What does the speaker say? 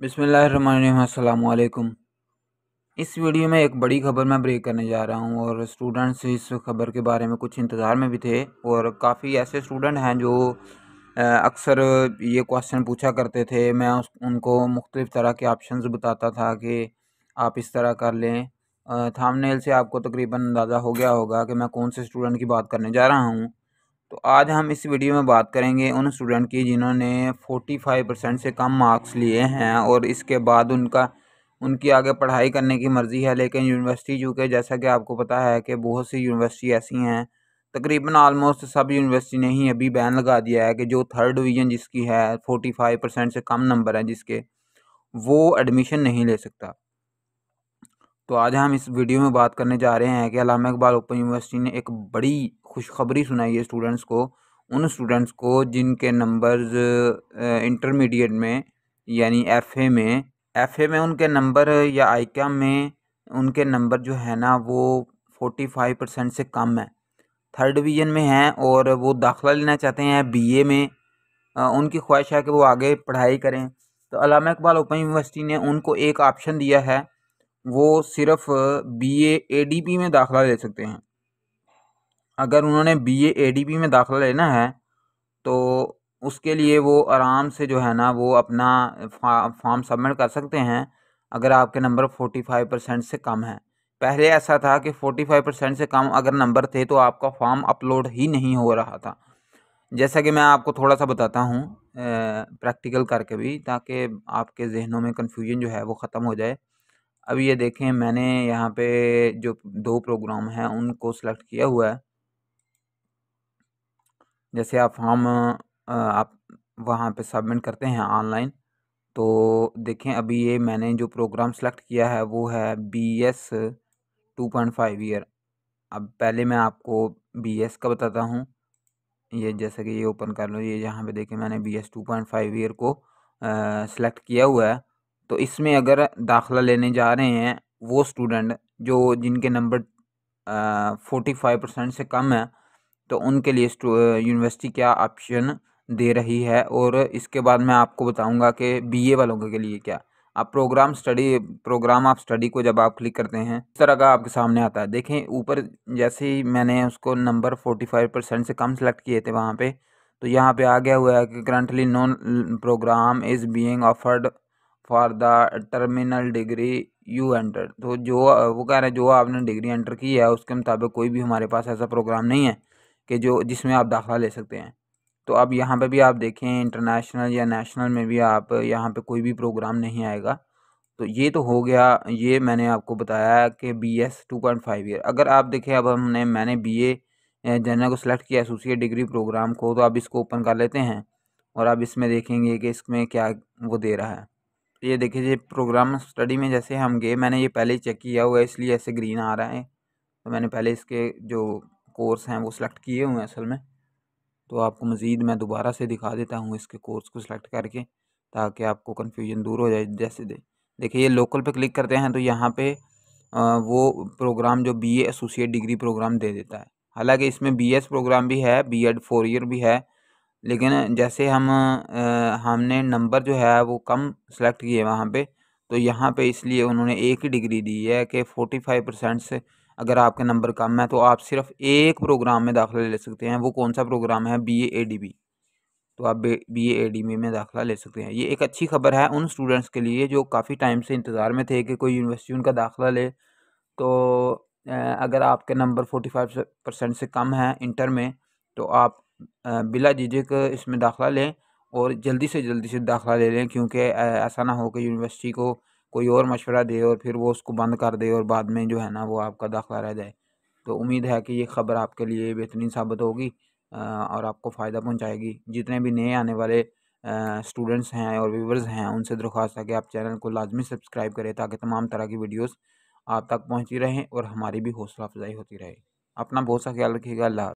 बिस्मिल्लाहिर्रहमानिर्रहीम अस्सलामु अलैकुम। इस वीडियो में एक बड़ी ख़बर मैं ब्रेक करने जा रहा हूं और स्टूडेंट्स इस ख़बर के बारे में कुछ इंतज़ार में भी थे और काफ़ी ऐसे स्टूडेंट हैं जो अक्सर ये क्वेश्चन पूछा करते थे। मैं उनको मुख्तलिफ़ तरह के ऑप्शंस बताता था कि आप इस तरह कर लें। थंबनेल से आपको तकरीबन अंदाज़ा हो गया होगा कि मैं कौन से स्टूडेंट की बात करने जा रहा हूँ। तो आज हम इस वीडियो में बात करेंगे उन स्टूडेंट की जिन्होंने 45% से कम मार्क्स लिए हैं और इसके बाद उनकी आगे पढ़ाई करने की मर्ज़ी है, लेकिन यूनिवर्सिटी चूँकि जैसा कि आपको पता है कि बहुत सी यूनिवर्सिटी ऐसी हैं, तकरीबन आलमोस्ट सब यूनिवर्सिटी ने ही अभी बैन लगा दिया है कि जो थर्ड डिवीज़न जिसकी है 45% से कम नंबर है जिसके, वो एडमिशन नहीं ले सकता। तो आज हम इस वीडियो में बात करने जा रहे हैं कि अल्लामा इकबाल ओपन यूनिवर्सिटी ने एक बड़ी खुशखबरी सुनाई है स्टूडेंट्स को, उन स्टूडेंट्स को जिनके नंबर्स इंटरमीडिएट में यानी एफ़ए में उनके नंबर या आईक्याम में उनके नंबर जो है ना वो 45% से कम है, थर्ड डिवीज़न में हैं और वो दाखिला लेना चाहते हैं बीए में। उनकी ख्वाहिश है कि वो आगे पढ़ाई करें। तो अल्लामा इकबाल ओपन यूनिवर्सिटी ने उनको एक ऑप्शन दिया है, वो सिर्फ बीए एडीपी में दाखिला ले सकते हैं। अगर उन्होंने बीए एडीपी में दाखिला लेना है तो उसके लिए वो आराम से जो है ना वो अपना फॉर्म सबमिट कर सकते हैं अगर आपके नंबर 45% से कम है। पहले ऐसा था कि 45% से कम अगर नंबर थे तो आपका फॉर्म अपलोड ही नहीं हो रहा था। जैसा कि मैं आपको थोड़ा सा बताता हूँ प्रैक्टिकल करके भी, ताकि आपके जहनों में कन्फ्यूजन जो है वो ख़त्म हो जाए। अब ये देखें, मैंने यहाँ पे जो 2 प्रोग्राम हैं उनको सेलेक्ट किया हुआ है। जैसे आप फॉर्म आप वहाँ पे सबमिट करते हैं ऑनलाइन, तो देखें अभी ये मैंने जो प्रोग्राम सेलेक्ट किया है वो है बीएस 2.5 ईयर। अब पहले मैं आपको बीएस का बताता हूँ। ये जैसे कि ये ओपन कर लो, ये यहाँ पे देखें मैंने बीएस 2.5 ईयर को सेलेक्ट किया हुआ है। तो इसमें अगर दाखिला लेने जा रहे हैं वो स्टूडेंट जो जिनके नंबर 45% से कम है, तो उनके लिए यूनिवर्सिटी क्या ऑप्शन दे रही है और इसके बाद मैं आपको बताऊंगा कि बीए वालों के लिए क्या। आप प्रोग्राम ऑफ स्टडी को जब आप क्लिक करते हैं इस तरह का आपके सामने आता है। देखें ऊपर जैसे ही मैंने उसको नंबर 45% से कम सेलेक्ट किए थे वहाँ पे, तो यहाँ पे आ गया हुआ है कि currently non program is being offered for the terminal degree you enter. तो जो वो कह रहे हैं जो आपने डिग्री एंटर की है उसके मुताबिक कोई भी हमारे पास ऐसा प्रोग्राम नहीं है कि जो जिसमें आप दाखिला ले सकते हैं। तो अब यहाँ पे भी आप देखें इंटरनेशनल या नेशनल में भी आप यहाँ पे कोई भी प्रोग्राम नहीं आएगा। तो ये तो हो गया, ये मैंने आपको बताया कि BS 2.5 ईयर। अगर आप देखें अब मैंने BA जनरल को सिलेक्ट किया एसोसिएट डिग्री प्रोग्राम को, तो अब इसको ओपन कर लेते हैं और अब इसमें देखेंगे कि इसमें क्या वो दे रहा है। तो ये देखिए ये प्रोग्राम स्टडी में जैसे हम गए, मैंने ये पहले ही चेक किया हुआ है इसलिए ऐसे ग्रीन आ रहा है। तो मैंने पहले इसके जो कोर्स हैं वो सिलेक्ट किए हुए हैं असल में। तो आपको मज़ीद मैं दोबारा से दिखा देता हूँ इसके कोर्स को सिलेक्ट करके, ताकि आपको कन्फ्यूजन दूर हो जाए। जैसे देखिए ये लोकल पे क्लिक करते हैं तो यहाँ पे वो प्रोग्राम जो बीए एसोसिएट डिग्री प्रोग्राम दे देता है। हालांकि इसमें बीएस प्रोग्राम भी है, बीएड 4 ईयर भी है, लेकिन जैसे हमने नंबर जो है वो कम सेलेक्ट किए वहाँ पे, तो यहाँ पे इसलिए उन्होंने एक ही डिग्री दी है कि 45% से अगर आपके नंबर कम है तो आप सिर्फ एक प्रोग्राम में दाखिला ले सकते हैं। वो कौन सा प्रोग्राम है? BA ADB. तो आप बीए एडीबी में दाखिला ले सकते हैं। ये एक अच्छी खबर है उन स्टूडेंट्स के लिए जो काफ़ी टाइम से इंतज़ार में थे कि कोई यूनिवर्सिटी उनका दाखिला ले। तो अगर आपके नंबर 45% से कम है इंटर में, तो आप बिला झिझक इसमें दाखिला लें और जल्दी से दाखिला ले लें, क्योंकि ऐसा ना हो कि यूनिवर्सिटी को कोई और मशवरा दे और फिर वो उसको बंद कर दे और बाद में जो है ना वो आपका दाखिला रह जाए। तो उम्मीद है कि ये ख़बर आपके लिए बेहतरीन साबित होगी और आपको फ़ायदा पहुंचाएगी। जितने भी नए आने वाले स्टूडेंट्स हैं और व्यूवर्स हैं उनसे दरख्वास्त है कि आप चैनल को लाजमी सब्सक्राइब करें, ताकि तमाम तरह की वीडियोस आप तक पहुंची रहें और हमारी भी हौसला अफजाई होती रहे। अपना बहुत सा ख्याल रखिएगा। अल्लाह।